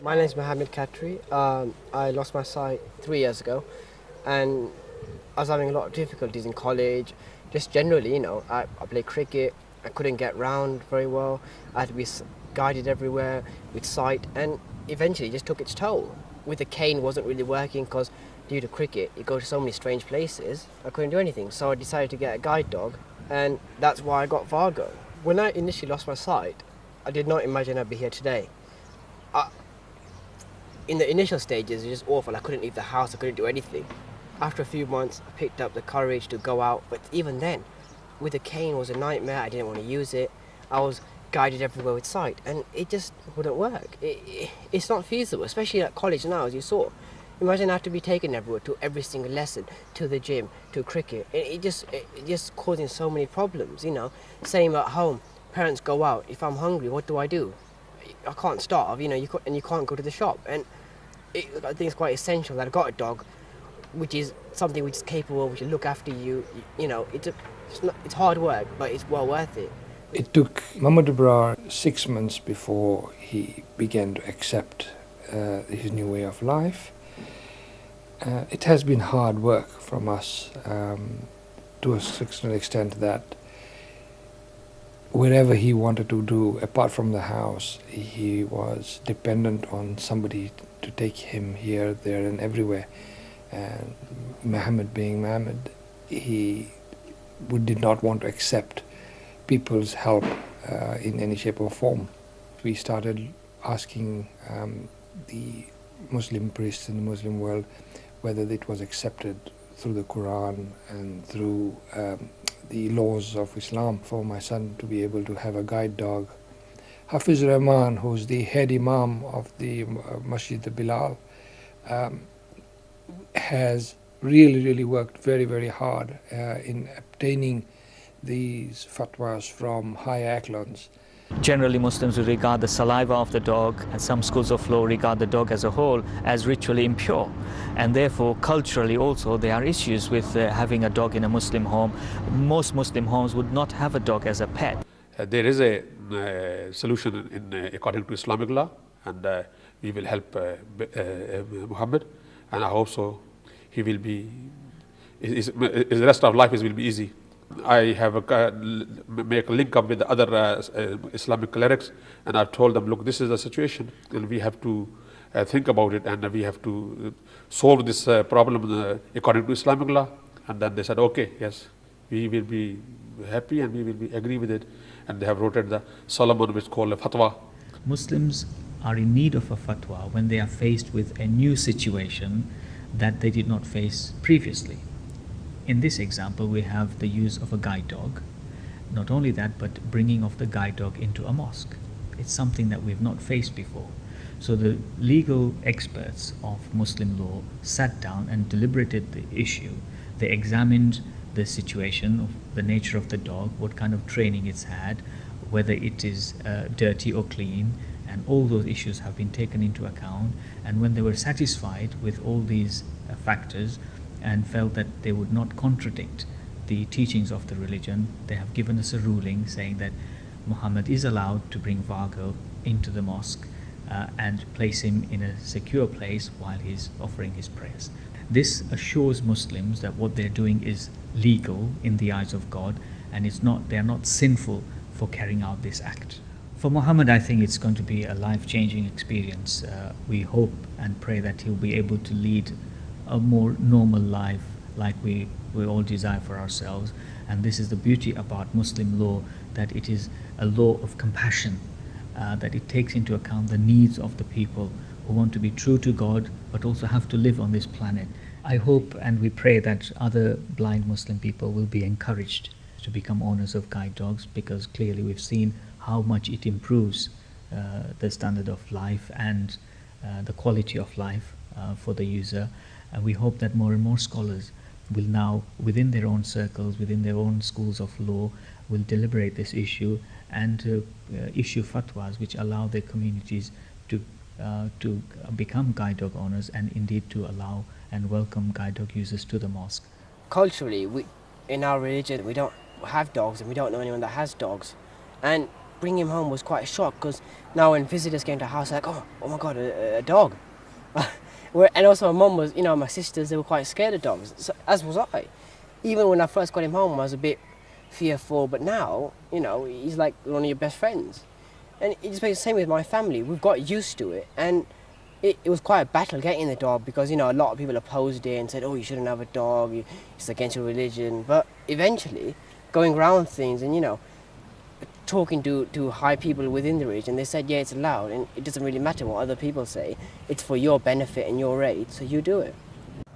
My name is Mohamed Katri. I lost my sight 3 years ago, and I was having a lot of difficulties in college. Just generally, I played cricket. I couldn't get round very well. I had to be guided everywhere with sight, and eventually, it just took its toll. With the cane, wasn't really working because due to cricket, you go to so many strange places. I couldn't do anything, so I decided to get a guide dog, and that's why I got Vargo. When I initially lost my sight, I did not imagine I'd be here today. In the initial stages, it was just awful. I couldn't leave the house, I couldn't do anything. After a few months, I picked up the courage to go out, but even then, with the cane was a nightmare. I didn't want to use it. I was guided everywhere with sight, and it just wouldn't work. It's not feasible, especially at college now, as you saw. Imagine I have to be taken everywhere, to every single lesson, to the gym, to cricket. It just causing so many problems, Same at home, parents go out. If I'm hungry, what do? I can't starve, and you can't go to the shop. And I think it's quite essential that I got a dog, which is something which is capable, which will look after you. It's hard work, but it's well worth it. It took Mohamed 6 months before he began to accept his new way of life. It has been hard work from us to a certain extent that wherever he wanted to do, apart from the house, he was dependent on somebody to take him here, there and everywhere. And Mohamed being Mohamed, he did not want to accept people's help in any shape or form. We started asking the Muslim priests in the Muslim world whether it was accepted through the Quran and through the laws of Islam for my son to be able to have a guide dog. Hafiz Rahman, who's the head imam of the Masjid Bilal, has really worked very hard in obtaining these fatwas from higher echelons. Generally, Muslims will regard the saliva of the dog, and some schools of law regard the dog as a whole as ritually impure. And therefore, culturally also, there are issues with having a dog in a Muslim home. Most Muslim homes would not have a dog as a pet. There is a solution according to Islamic law, and we will help Muhammad, and I hope so. He will be, his rest of life will be easy. I have make a link up with the other Islamic clerics, and I've told them, look, this is the situation, and we have to think about it, and we have to solve this problem according to Islamic law. And then they said, okay, yes, we will be happy and we will be agree with it. And they have wrote the Solomon, which is called a fatwa. Muslims are in need of a fatwa when they are faced with a new situation that they did not face previously. In this example, we have the use of a guide dog. Not only that, but bringing of the guide dog into a mosque. It's something that we've not faced before. So the legal experts of Muslim law sat down and deliberated the issue. They examined the situation, of the nature of the dog, what kind of training it's had, whether it is dirty or clean, and all those issues have been taken into account. And when they were satisfied with all these factors, and felt that they would not contradict the teachings of the religion, they have given us a ruling saying that Muhammad is allowed to bring Vargo into the mosque and place him in a secure place while he's offering his prayers. This assures Muslims that what they're doing is legal in the eyes of God, and they are not sinful for carrying out this act. For Muhammad, I think it's going to be a life-changing experience. We hope and pray that he'll be able to lead a more normal life like we all desire for ourselves. And this is the beauty about Muslim law, that it is a law of compassion, that it takes into account the needs of the people who want to be true to God but also have to live on this planet. I hope and we pray that other blind Muslim people will be encouraged to become owners of guide dogs, because clearly we've seen how much it improves the standard of life and the quality of life for the user. And we hope that more and more scholars will now, within their own circles, within their own schools of law, will deliberate this issue and issue fatwas which allow their communities to become guide dog owners, and indeed to allow and welcome guide dog users to the mosque. Culturally, in our religion, we don't have dogs, and we don't know anyone that has dogs. And bringing him home was quite a shock, because now when visitors came to the house, like, oh my God, a dog. And also my mum was, you know, my sisters, they were quite scared of dogs, so, as was I. Even when I first got him home, I was a bit fearful, but now, you know, he's like one of your best friends. And it's the same with my family. We've got used to it, and it was quite a battle getting the dog, because, you know, a lot of people opposed it and said, oh, you shouldn't have a dog, it's against your religion. But eventually, going around things and, you know, talking to high people within the region, they said, yeah, it's allowed, and it doesn't really matter what other people say. It's for your benefit and your aid, so you do it.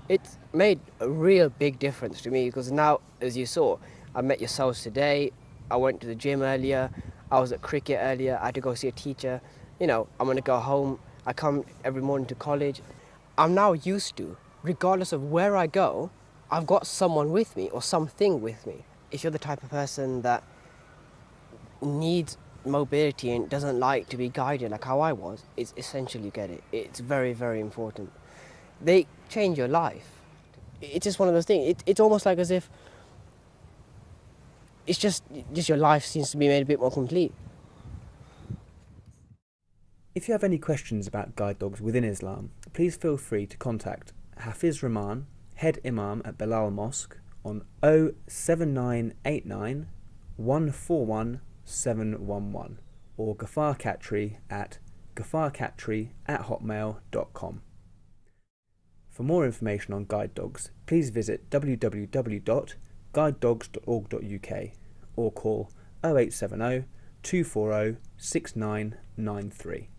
It's made a real big difference to me, because now, as you saw, I met yourselves today, I went to the gym earlier, I was at cricket earlier, I had to go see a teacher. You know, I'm going to go home, I come every morning to college. I'm now used to, regardless of where I go, I've got someone with me or something with me. If you're the type of person that needs mobility and doesn't like to be guided like how I was, it's essential you get it. It's very, very important. They change your life. It's just one of those things. It's almost like as if it's just your life seems to be made a bit more complete. If you have any questions about guide dogs within Islam, please feel free to contact Hafiz Rahman, Head Imam at Bilal Mosque, on 07989 141 711, or Ghaffar Katri at ghafarkatri@hotmail.com. For more information on guide dogs, please visit www.guidedogs.org.uk or call 0870 240 6993.